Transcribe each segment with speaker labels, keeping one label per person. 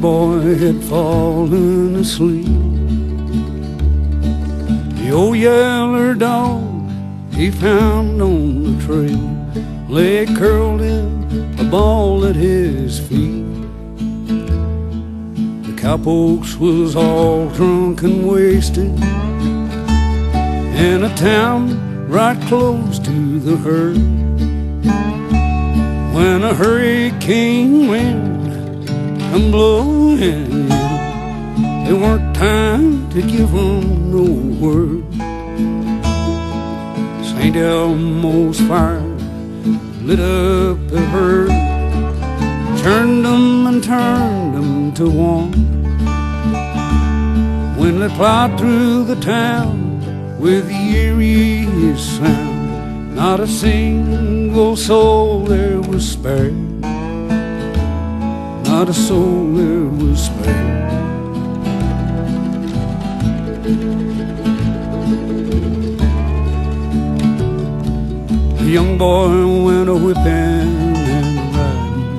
Speaker 1: boy had fallen asleep. The old yeller dog he found on the trail lay curled in a ball at his feet. The cowpokes was all drunk and wasted in a town right close to the herd, when a hurricane wind come blowing in. There weren't time to give 'em no word. St. Elmo's fire lit up the herd, turned 'em and turned 'em to one. When they plowed through the town with the eeriest sound, not a single soul there was spared. Not a soul there was spared. The young boy went a-whipping and riding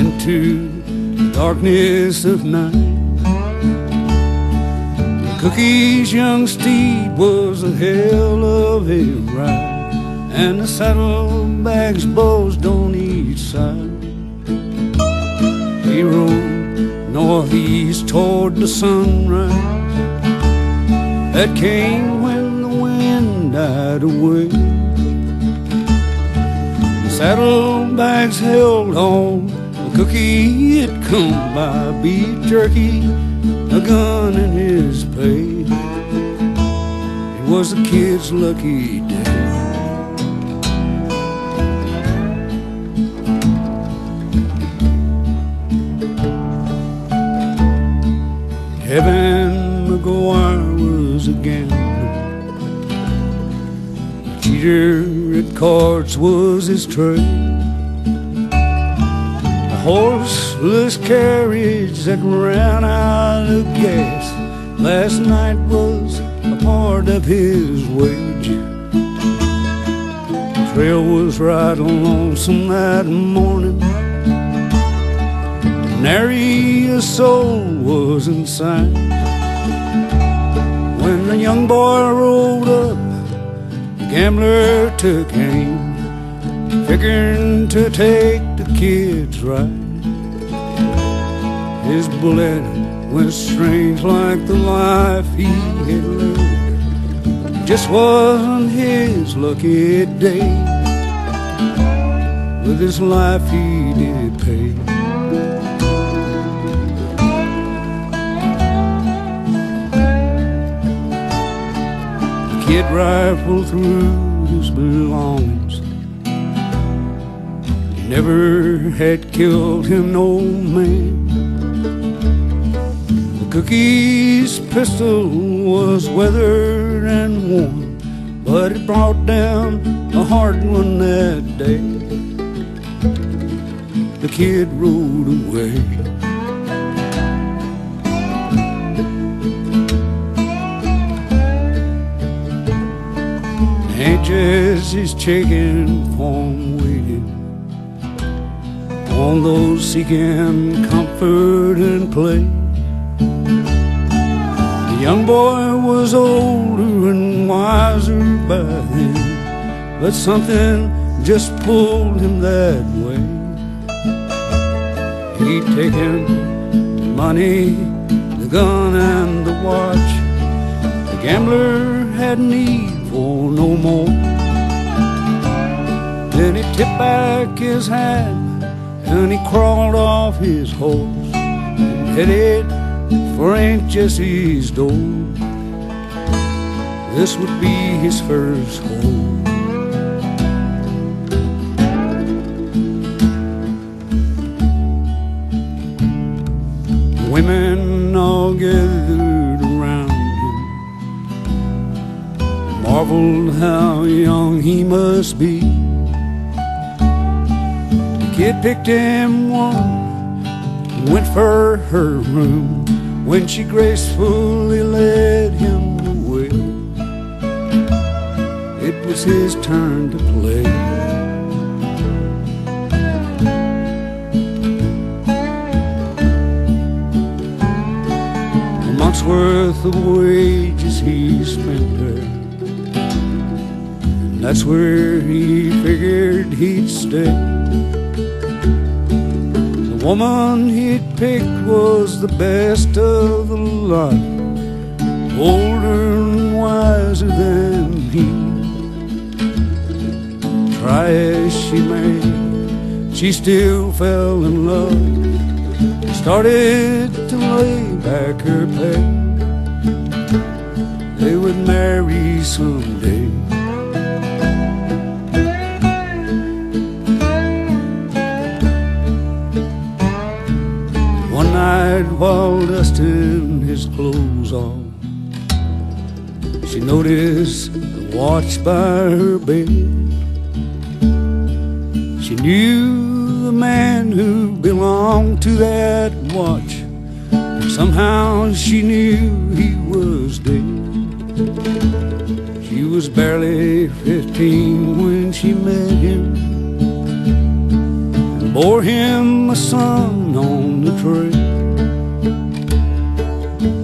Speaker 1: into the darkness of night. Cookie's young steed was a hell of a ride, and the saddlebags buzzed on each side. He rode northeast toward the sunrise that came when the wind died away. The saddlebags held on, the cookie had come by, beef jerky, a gun in his pay. It was the kid's lucky day. Kevin McGuire was a gambler. The cheater at cards was his trade. Horseless carriage that ran out of gas last night was a part of his wage. The trail was right lonesome that morning, nary a soul was in sight. When the young boy rolled up, the gambler took aim, figuring to take the kid's right. His bullet went strange like the life he had lived. Just wasn't his lucky day. With his life he did pay. The kid rifled through his belongings. Never had killed him no man. The cookie's pistol was weathered and worn, but it brought down a hard one that day. The kid rode away. Aunt Jessie's chicken farm waited on those seeking comfort and play. The young boy was older and wiser by then, but something just pulled him that way. He'd taken the money, the gun and the watch. The gambler had need for no more. Then he tipped back his hat and he crawled off his horse and headed for Aunt Jessie's door. This would be his first home. The women all gathered around him, marveled how young he must be. Kid picked him one, went for her room when she gracefully led him away. It was his turn to play. worth the wages he spent there. And that's where he figured he'd stay. The woman he'd picked was the best of the lot, older and wiser than he. Try as she may, she still fell in love, started to lay back her pay. They would marry someday. One night while dusting his clothes off, she noticed the watch by her bed. She knew the man who belonged to that watch. Somehow she knew he was dead. She was barely 15 when she met him and bore him a son on the trail.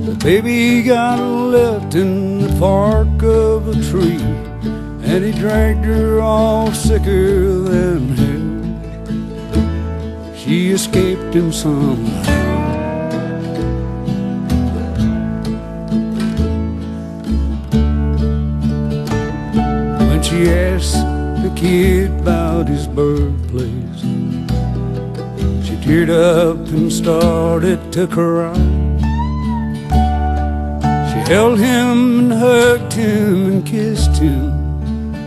Speaker 1: The baby got left in the bark of a tree, and he dragged her off sicker than hell. She escaped him somehow. When she asked the kid about his birthplace, she teared up and started to cry. She held him and hugged him and kissed him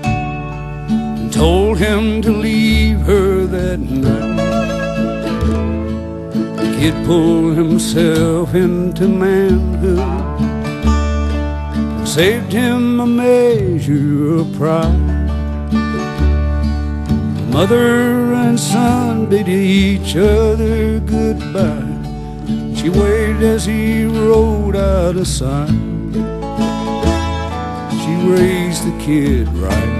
Speaker 1: and told him to leave her that night. The kid pulled himself into manhood and saved him a measure of pride. The mother and son bid each other goodbye. She waved as he rode out of sight. She raised the kid right.